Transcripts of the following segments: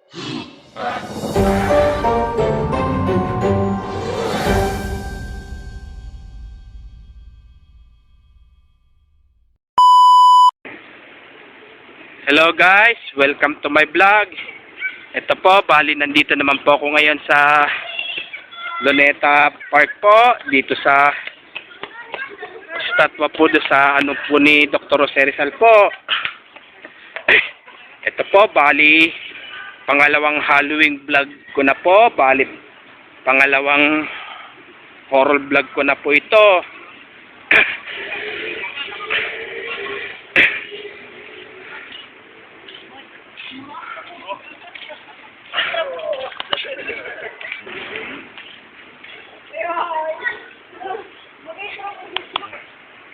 Hello guys, welcome to my vlog. Ito po, bali nandito naman po ako ngayon sa Luneta Park po, dito sa statwa po do sa ano po ni Dr. Jose Rizal po. Ito po, bali pangalawang Halloween vlog ko na po, bali pangalawang horror vlog ko na po ito.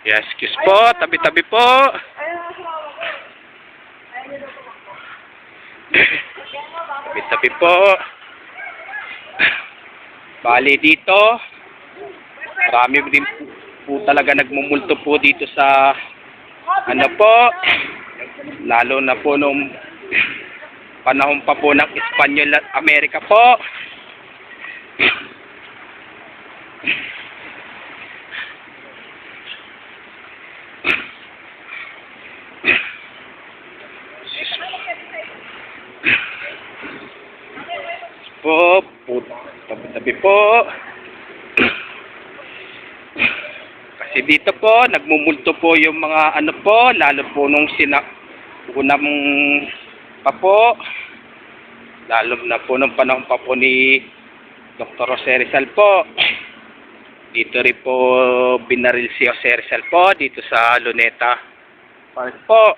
Yes, excuse po, tabi-tabi po. Tabi-tabi po. Bali dito, marami din po talaga nagmumulto po dito sa ano po, lalo na po nung panahon pa po ng Espanyol at Amerika po. Po, tabi-tabi po. Kasi dito po, nagmumulto po yung mga ano po, lalo po nung unang pa po, lalo na po nung panahon pa po ni Dr. Jose Rizal po. Dito rin po binaril si Jose Rizal po, dito sa Luneta Park po.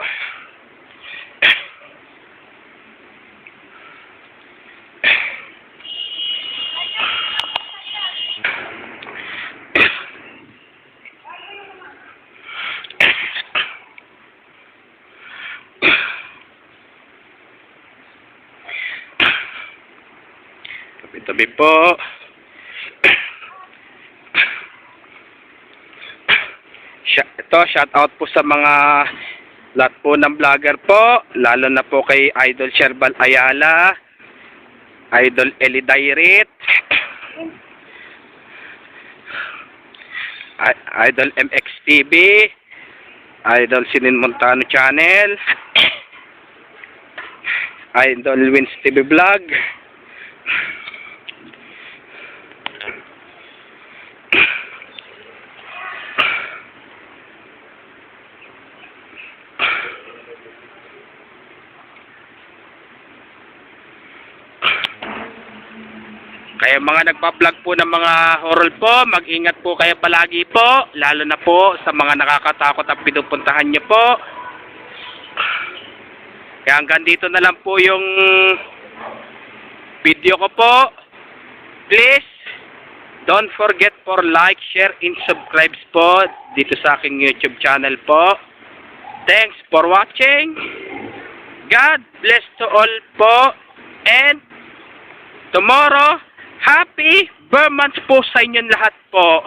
Tabi po. Ito, shout out po sa mga lahat po ng vlogger po, lalo na po kay Idol Sherbal Ayala, Idol Eli Dairit, Idol MXTV, Idol Sinin Montano Channel, Idol Wins TV Vlog, kaya mga nagpa-vlog po ng mga horror po, mag-ingat po kayo palagi po, lalo na po sa mga nakakatakot ang pinupuntahan nyo po. Kaya hanggang dito na lang po yung video ko po. Please, don't forget for like, share, and subscribe po dito sa aking YouTube channel po. Thanks for watching. God bless to all po. And tomorrow, happy Burmans po sa inyong lahat po.